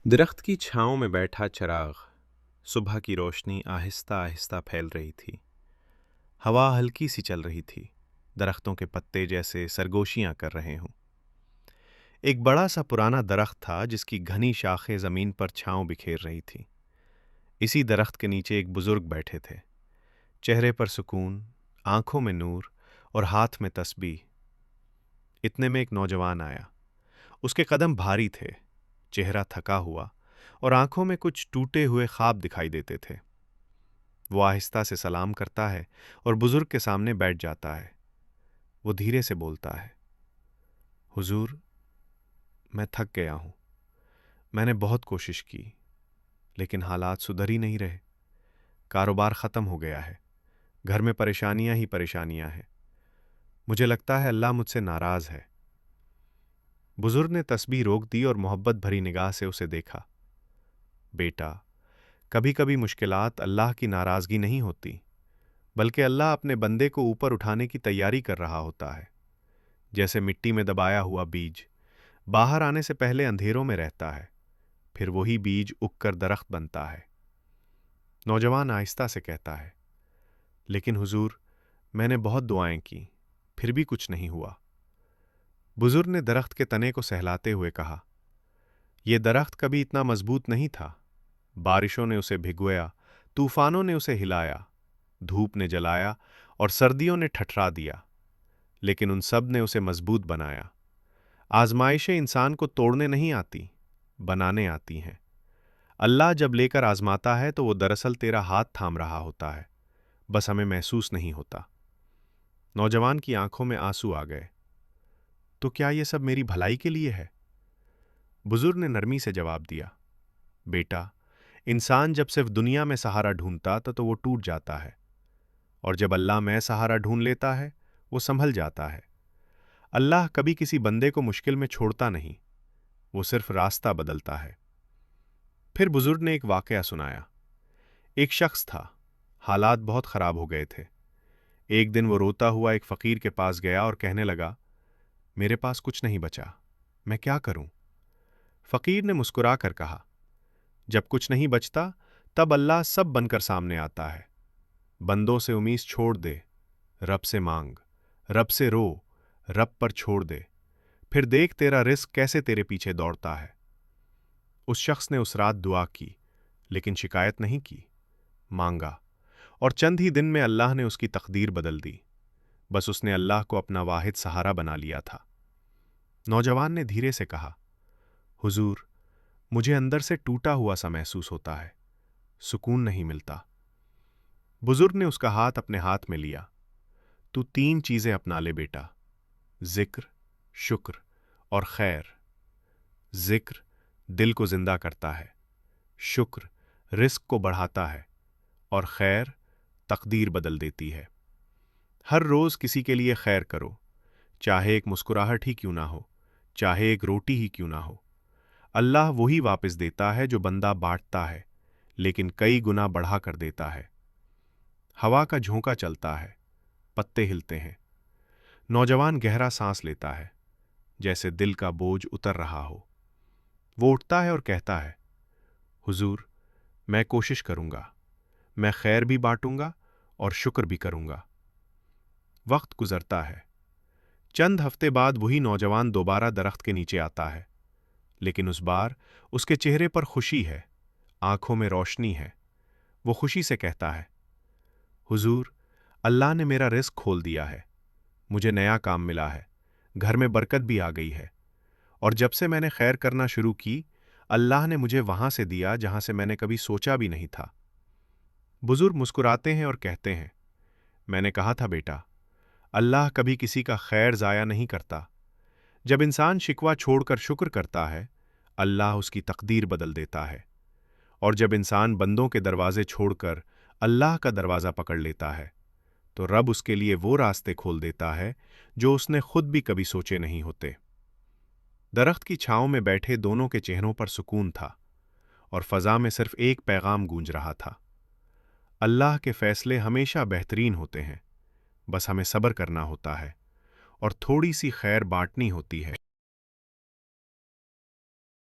درخت کی چھاؤں میں بیٹھا چراغ، صبح کی روشنی آہستہ آہستہ پھیل رہی تھی۔ ہوا ہلکی سی چل رہی تھی، درختوں کے پتے جیسے سرگوشیاں کر رہے ہوں۔ ایک بڑا سا پرانا درخت تھا جس کی گھنی شاخیں زمین پر چھاؤں بکھیر رہی تھی۔ اسی درخت کے نیچے ایک بزرگ بیٹھے تھے، چہرے پر سکون، آنکھوں میں نور اور ہاتھ میں تسبیح۔ اتنے میں ایک نوجوان آیا۔ اس کے قدم بھاری تھے، چہرہ تھکا ہوا اور آنکھوں میں کچھ ٹوٹے ہوئے خواب دکھائی دیتے تھے۔ وہ آہستہ سے سلام کرتا ہے اور بزرگ کے سامنے بیٹھ جاتا ہے۔ وہ دھیرے سے بولتا ہے، حضور، میں تھک گیا ہوں۔ میں نے بہت کوشش کی، لیکن حالات سدھر ہی نہیں رہے۔ کاروبار ختم ہو گیا ہے، گھر میں پریشانیاں ہی پریشانیاں ہیں۔ مجھے لگتا ہے اللہ مجھ سے ناراض ہے۔ بزرگ نے تسبیح روک دی اور محبت بھری نگاہ سے اسے دیکھا۔ بیٹا، کبھی کبھی مشکلات اللہ کی ناراضگی نہیں ہوتی، بلکہ اللہ اپنے بندے کو اوپر اٹھانے کی تیاری کر رہا ہوتا ہے۔ جیسے مٹی میں دبایا ہوا بیج باہر آنے سے پہلے اندھیروں میں رہتا ہے، پھر وہی بیج اگ کر درخت بنتا ہے۔ نوجوان آہستہ سے کہتا ہے، لیکن حضور، میں نے بہت دعائیں کی، پھر بھی کچھ نہیں ہوا۔ بزرگ نے درخت کے تنے کو سہلاتے ہوئے کہا، یہ درخت کبھی اتنا مضبوط نہیں تھا۔ بارشوں نے اسے بھگویا، طوفانوں نے اسے ہلایا، دھوپ نے جلایا اور سردیوں نے ٹھٹھرا دیا، لیکن ان سب نے اسے مضبوط بنایا۔ آزمائشیں انسان کو توڑنے نہیں آتی، بنانے آتی ہیں۔ اللہ جب لے کر آزماتا ہے تو وہ دراصل تیرا ہاتھ تھام رہا ہوتا ہے، بس ہمیں محسوس نہیں ہوتا۔ نوجوان کی آنکھوں میں آنسو آ گئے۔ تو کیا یہ سب میری بھلائی کے لیے ہے؟ بزرگ نے نرمی سے جواب دیا، بیٹا، انسان جب صرف دنیا میں سہارا ڈھونڈتا تو وہ ٹوٹ جاتا ہے، اور جب اللہ میں سہارا ڈھونڈ لیتا ہے وہ سنبھل جاتا ہے۔ اللہ کبھی کسی بندے کو مشکل میں چھوڑتا نہیں، وہ صرف راستہ بدلتا ہے۔ پھر بزرگ نے ایک واقعہ سنایا۔ ایک شخص تھا، حالات بہت خراب ہو گئے تھے۔ ایک دن وہ روتا ہوا ایک فقیر کے پاس گیا اور کہنے لگا، میرے پاس کچھ نہیں بچا، میں کیا کروں؟ فقیر نے مسکرا کر کہا، جب کچھ نہیں بچتا تب اللہ سب بن کر سامنے آتا ہے۔ بندوں سے امید چھوڑ دے، رب سے مانگ، رب سے رو، رب پر چھوڑ دے، پھر دیکھ تیرا رزق کیسے تیرے پیچھے دوڑتا ہے۔ اس شخص نے اس رات دعا کی، لیکن شکایت نہیں کی، مانگا، اور چند ہی دن میں اللہ نے اس کی تقدیر بدل دی۔ بس اس نے اللہ کو اپنا واحد سہارا بنا لیا تھا۔ نوجوان نے دھیرے سے کہا، حضور، مجھے اندر سے ٹوٹا ہوا سا محسوس ہوتا ہے، سکون نہیں ملتا۔ بزرگ نے اس کا ہاتھ اپنے ہاتھ میں لیا، تو 3 چیزیں اپنا لے بیٹا، ذکر، شکر اور خیر۔ ذکر دل کو زندہ کرتا ہے، شکر رزق کو بڑھاتا ہے، اور خیر تقدیر بدل دیتی ہے۔ ہر روز کسی کے لیے خیر کرو، چاہے ایک مسکراہٹ ہی کیوں نہ ہو، چاہے ایک روٹی ہی کیوں نہ ہو۔ اللہ وہی واپس دیتا ہے جو بندہ بانٹتا ہے، لیکن کئی گنا بڑھا کر دیتا ہے۔ ہوا کا جھونکا چلتا ہے، پتے ہلتے ہیں۔ نوجوان گہرا سانس لیتا ہے، جیسے دل کا بوجھ اتر رہا ہو۔ وہ اٹھتا ہے اور کہتا ہے، حضور، میں کوشش کروں گا، میں خیر بھی بانٹوں گا اور شکر بھی کروں گا۔ وقت گزرتا ہے۔ چند ہفتے بعد وہی نوجوان دوبارہ درخت کے نیچے آتا ہے، لیکن اس بار اس کے چہرے پر خوشی ہے، آنکھوں میں روشنی ہے۔ وہ خوشی سے کہتا ہے، حضور، اللہ نے میرا رزق کھول دیا ہے، مجھے نیا کام ملا ہے، گھر میں برکت بھی آ گئی ہے، اور جب سے میں نے خیر کرنا شروع کی، اللہ نے مجھے وہاں سے دیا جہاں سے میں نے کبھی سوچا بھی نہیں تھا۔ بزرگ مسکراتے ہیں اور کہتے ہیں، میں نے کہا تھا بیٹا، اللہ کبھی کسی کا خیر ضائع نہیں کرتا۔ جب انسان شکوہ چھوڑ کر شکر کرتا ہے، اللہ اس کی تقدیر بدل دیتا ہے، اور جب انسان بندوں کے دروازے چھوڑ کر اللہ کا دروازہ پکڑ لیتا ہے، تو رب اس کے لیے وہ راستے کھول دیتا ہے جو اس نے خود بھی کبھی سوچے نہیں ہوتے۔ درخت کی چھاؤں میں بیٹھے دونوں کے چہروں پر سکون تھا، اور فضا میں صرف ایک پیغام گونج رہا تھا، اللہ کے فیصلے ہمیشہ بہترین ہوتے ہیں، بس ہمیں صبر کرنا ہوتا ہے اور تھوڑی سی خیر بانٹنی ہوتی ہے۔